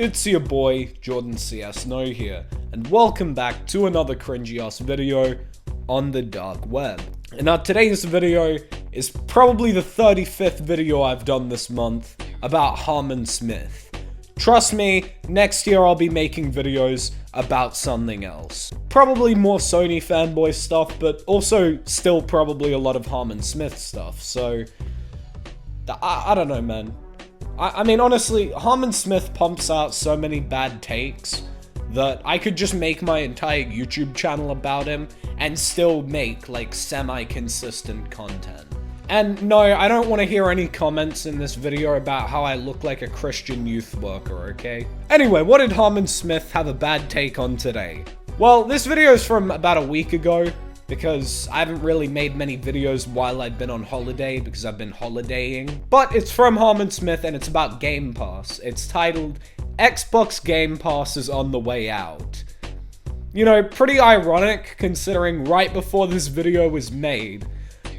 It's your boy, Jordan CS No here, and welcome back to another cringy ass video on the dark web. And now today's video is probably the 35th video I've done this month about Harman Smith. Trust me, next year I'll be making videos about something else. Probably more Sony Fanboy stuff, but also still probably a lot of Harman Smith stuff, so I don't know, man. I mean, honestly, Harman Smith pumps out so many bad takes that I could just make my entire YouTube channel about him and still make, like, semi-consistent content. And no, I don't want to hear any comments in this video about how I look like a Christian youth worker, okay? Anyway, what did Harman Smith have a bad take on today? Well, this video is from about a week ago, because I haven't really made many videos while I've been on holiday, because I've been holidaying. But it's from Harman Smith, and it's about Gamepass. It's titled, Xbox Game Pass is on the way out. You know, pretty ironic, considering right before this video was made,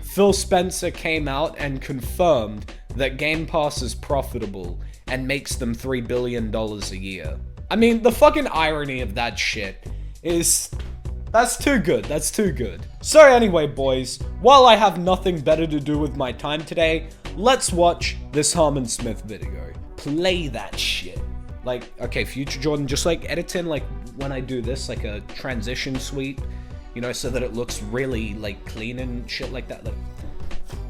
Phil Spencer came out and confirmed that Game Pass is profitable and makes them $3 billion a year. I mean, the fucking irony of that shit is... that's too good, that's too good. So anyway, boys, while I have nothing better to do with my time today, let's watch this Harman Smith video. Play that shit. Like, okay, future Jordan, just like edit in, like, when I do this, like a transition suite, you know, so that it looks really, like, clean and shit like that. Like,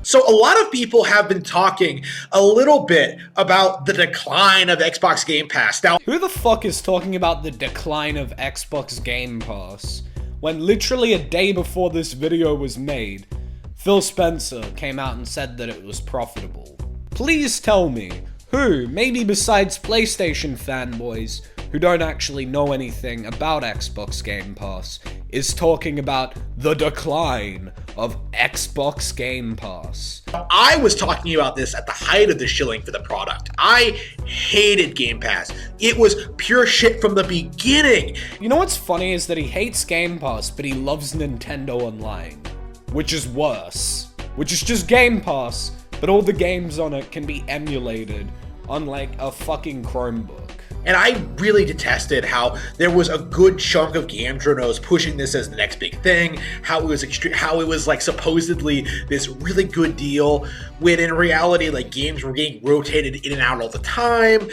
so a lot of people have been talking a little bit about the decline of Xbox Game Pass. Now, who the fuck is talking about the decline of Xbox Game Pass? When literally a day before this video was made, Phil Spencer came out and said that it was profitable. Please tell me, who, maybe besides PlayStation fanboys, who don't actually know anything about Xbox Game Pass, is talking about the decline of Xbox Game Pass. I was talking about this at the height of the shilling for the product. I hated Game Pass. It was pure shit from the beginning. You know what's funny is that he hates Game Pass, but he loves Nintendo Online, which is worse. Which is just Game Pass, but all the games on it can be emulated on like a fucking Chromebook. And I really detested how there was a good chunk of game journals pushing this as the next big thing, how it was like supposedly this really good deal, when in reality, like, games were getting rotated in and out all the time.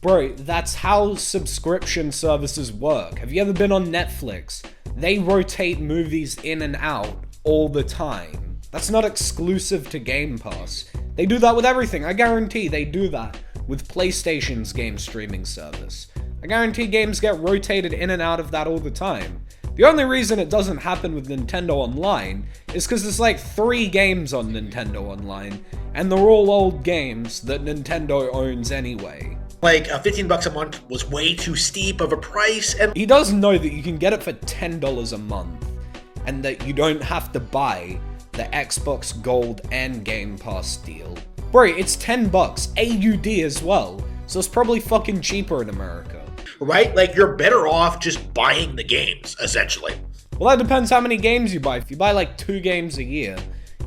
Bro, that's how subscription services work. Have you ever been on Netflix? They rotate movies in and out all the time. That's not exclusive to Game Pass. They do that with everything. I guarantee they do that with PlayStation's game streaming service. I guarantee games get rotated in and out of that all the time. The only reason it doesn't happen with Nintendo Online is because there's like 3 games on Nintendo Online, and they're all old games that Nintendo owns anyway. Like, $15 a month was way too steep of a price, and he does know that you can get it for $10 a month, and that you don't have to buy the Xbox Gold and Game Pass deal. Bro, it's $10, AUD as well, so it's probably fucking cheaper in America. Right? Like, you're better off just buying the games, essentially. Well, that depends how many games you buy. If you buy like 2 games a year,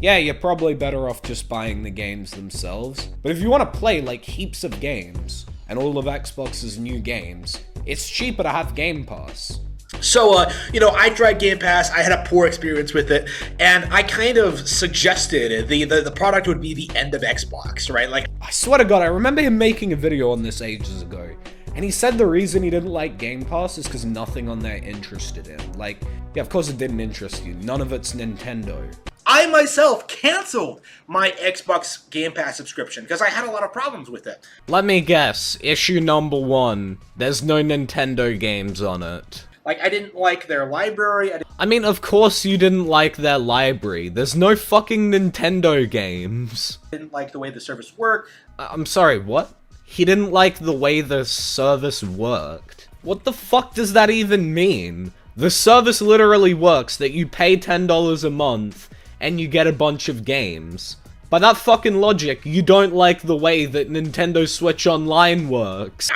yeah, you're probably better off just buying the games themselves. But if you want to play like heaps of games, and all of Xbox's new games, it's cheaper to have Game Pass. So, you know, I tried Game Pass, I had a poor experience with it, and I kind of suggested the product would be the end of Xbox, right? Like, I swear to God, I remember him making a video on this ages ago, and he said the reason he didn't like Game Pass is because nothing on there interested him. Like, yeah, of course it didn't interest you, none of it's Nintendo. I myself canceled my Xbox Game Pass subscription because I had a lot of problems with it. Let me guess, issue number 1, there's no Nintendo games on it. Like, I didn't like their library. I mean, of course you didn't like their library. There's no fucking Nintendo games. I didn't like the way the service worked. I'm sorry, what? He didn't like the way the service worked? What the fuck does that even mean? The service literally works that you pay $10 a month and you get a bunch of games. By that fucking logic, you don't like the way that Nintendo Switch Online works.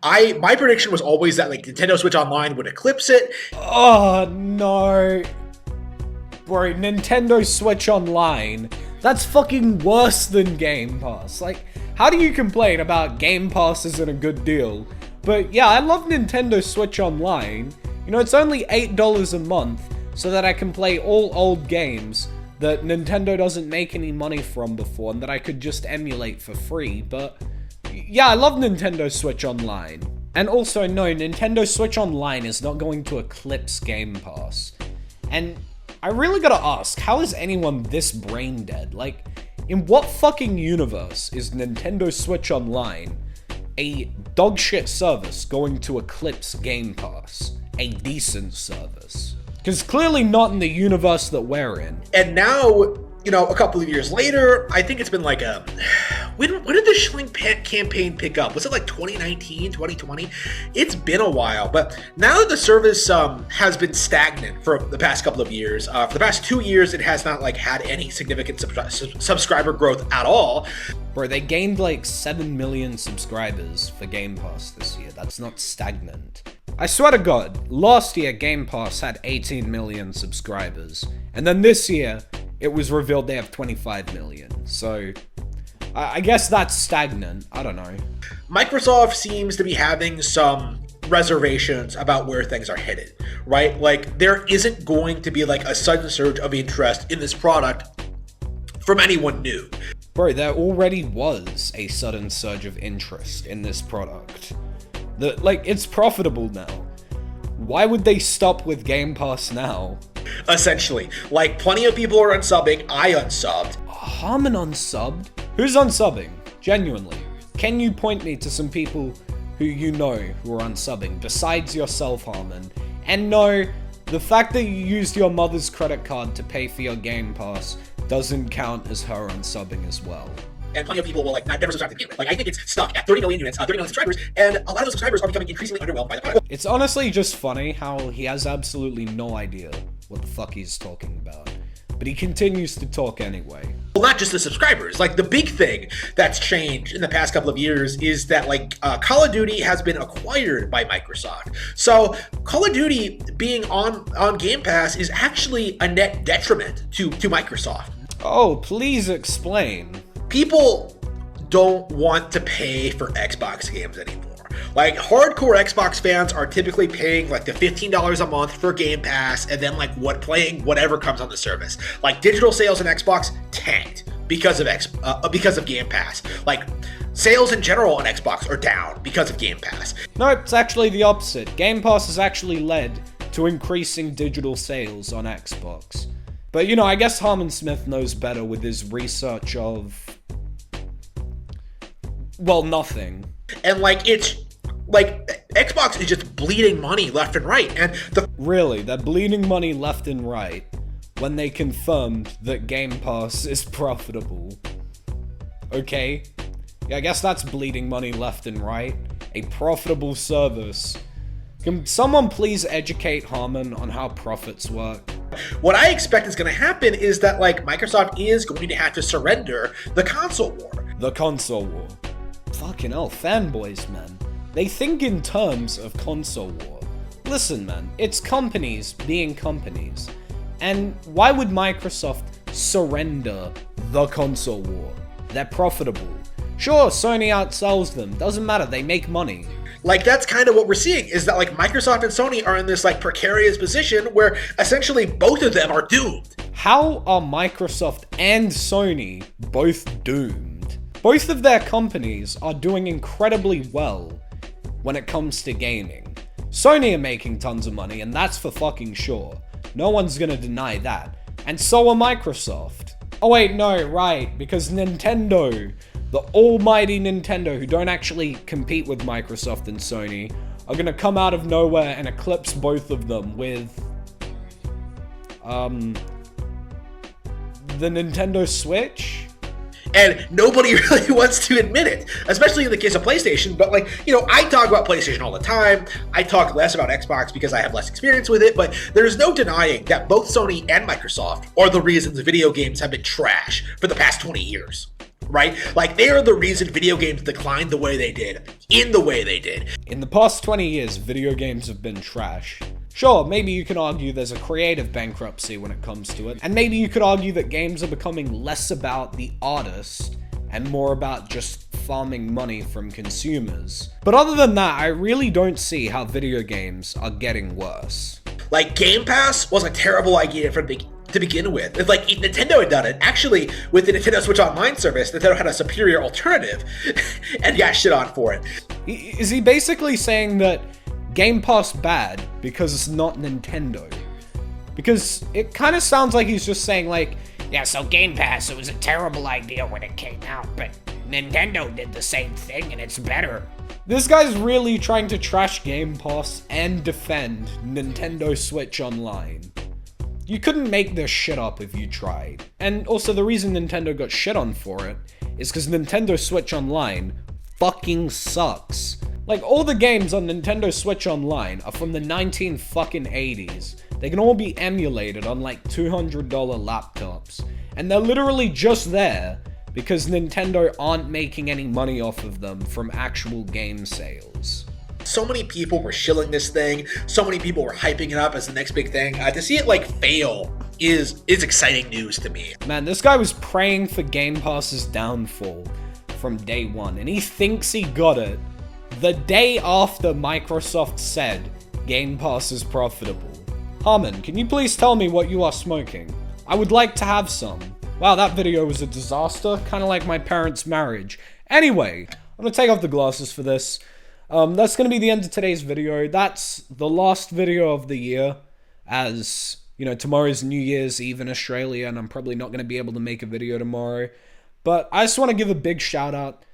My prediction was always that, like, Nintendo Switch Online would eclipse it. Oh, no. Bro, Nintendo Switch Online, that's fucking worse than Game Pass. Like, how do you complain about Game Pass isn't a good deal But yeah, I love Nintendo Switch Online. You know, it's only $8 a month so that I can play all old games that Nintendo doesn't make any money from before and that I could just emulate for free. But yeah, I love Nintendo Switch Online. And also, no, Nintendo Switch Online is not going to eclipse Game Pass. And I really gotta ask, how is anyone this brain dead? Like, in what fucking universe is Nintendo Switch Online, a dogshit service, going to eclipse Game Pass? A decent service? Because clearly not in the universe that we're in. And now, you know, a couple of years later, I think it's been like a... When did the Schling campaign pick up? Was it like 2019, 2020? It's been a while, but now that the service has been stagnant for the past couple of years, for the past 2 years, it has not like had any significant subscriber growth at all. Bro, they gained like 7 million subscribers for Game Pass this year. That's not stagnant. I swear to God, last year Game Pass had 18 million subscribers, and then this year it was revealed they have 25 million. So I guess that's stagnant. I don't know. Microsoft seems to be having some reservations about where things are headed, right? Like, there isn't going to be like a sudden surge of interest in this product from anyone new. Bro, there already was a sudden surge of interest in this product. Like, it's profitable now. Why would they stop with Game Pass now? Essentially. Like, plenty of people are unsubbing. I unsubbed. Harman unsubbed? Who's unsubbing? Genuinely. Can you point me to some people who you know who are unsubbing, besides yourself, Harman? And no, the fact that you used your mother's credit card to pay for your Game Pass doesn't count as her unsubbing as well. And plenty of people will like not never subscribe to the game. Like, I think it's stuck at 30 million units, 30 million subscribers, and a lot of those subscribers are becoming increasingly underwhelmed by the product. It's honestly just funny how he has absolutely no idea what the fuck he's talking about. But he continues to talk anyway. Well, not just the subscribers. Like, the big thing that's changed in the past couple of years is that, like, Call of Duty has been acquired by Microsoft. So, Call of Duty being on Game Pass is actually a net detriment to Microsoft. Oh, please explain. People don't want to pay for Xbox games anymore. Like, hardcore Xbox fans are typically paying like the $15 a month for Game Pass and then like playing whatever comes on the service. Like, digital sales in Xbox tanked because of Game Pass. Like, sales in general on Xbox are down because of Game Pass. No, it's actually the opposite. Game Pass has actually led to increasing digital sales on Xbox. But, you know, I guess Harman Smith knows better with his research of... well, nothing. And, like, it's... like, Xbox is just bleeding money left and right, and Really, they're bleeding money left and right when they confirmed that Game Pass is profitable. Okay? Yeah, I guess that's bleeding money left and right. A profitable service. Can someone please educate Harman on how profits work? What I expect is going to happen is that, like, Microsoft is going to have to surrender the console war. The console war. Fucking hell, fanboys, man. They think in terms of console war. Listen, man, it's companies being companies. And why would Microsoft surrender the console war? They're profitable. Sure, Sony outsells them. Doesn't matter, they make money. Like, that's kind of what we're seeing, is that, like, Microsoft and Sony are in this, like, precarious position where essentially both of them are doomed. How are Microsoft and Sony both doomed? Both of their companies are doing incredibly well when it comes to gaming. Sony are making tons of money, and that's for fucking sure. No one's gonna deny that. And so are Microsoft. Oh wait, no, right, because Nintendo, the almighty Nintendo, who don't actually compete with Microsoft and Sony, are gonna come out of nowhere and eclipse both of them with... the Nintendo Switch? And nobody really wants to admit it, especially in the case of PlayStation. But, like, you know, I talk about PlayStation all the time. I talk less about Xbox because I have less experience with it. But there's no denying that both Sony and Microsoft are the reasons video games have been trash for the past 20 years. Right? Like, they are the reason video games declined the way they did, in the way they did. In the past 20 years, video games have been trash. Sure, maybe you can argue there's a creative bankruptcy when it comes to it, and maybe you could argue that games are becoming less about the artist and more about just farming money from consumers. But other than that, I really don't see how video games are getting worse. Like, Game Pass was a terrible idea to begin with. If, like, if Nintendo had done it, actually, with the Nintendo Switch Online service, Nintendo had a superior alternative and got shit on for it. Is he basically saying that Game Pass bad because it's not Nintendo? Because it kind of sounds like he's just saying, like, yeah, so Game Pass, it was a terrible idea when it came out, but Nintendo did the same thing and it's better. This guy's really trying to trash Game Pass and defend Nintendo Switch Online. You couldn't make this shit up if you tried. And also, the reason Nintendo got shit on for it is because Nintendo Switch Online fucking sucks. Like, all the games on Nintendo Switch Online are from the 1980s. They can all be emulated on like $200 laptops. And they're literally just there because Nintendo aren't making any money off of them from actual game sales. So many people were shilling this thing. So many people were hyping it up as the next big thing. To see it like fail is exciting news to me. Man, this guy was praying for Game Pass's downfall from day one, and he thinks he got it the day after Microsoft said Game Pass is profitable. Harman, can you please tell me what you are smoking? I would like to have some. Wow, that video was a disaster, kind of like my parents' marriage. Anyway, I'm gonna take off the glasses for this. That's gonna be the end of today's video. That's the last video of the year, as, you know, tomorrow's New Year's Eve in Australia, and I'm probably not gonna be able to make a video tomorrow. But I just want to give a big shout out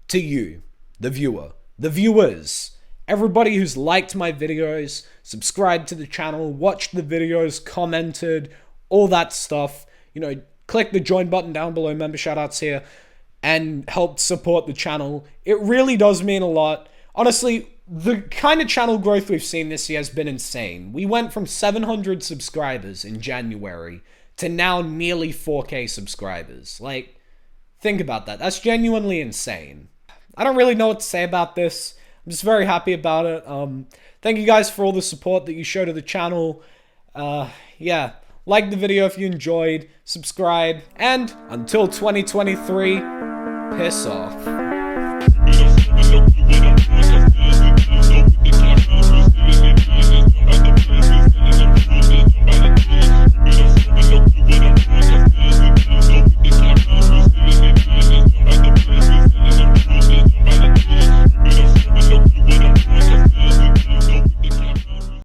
to you, the viewers, everybody who's liked my videos, subscribed to the channel, watched the videos, commented, all that stuff. You know, click the join button down below, member shoutouts here, and helped support the channel. It really does mean a lot. Honestly, the kind of channel growth we've seen this year has been insane. We went from 700 subscribers in January to now nearly 4K subscribers. Like, think about that. That's genuinely insane. I don't really know what to say about this. I'm just very happy about it. Thank you guys for all the support that you show to the channel. Yeah, like the video if you enjoyed, subscribe, and until 2023, piss off.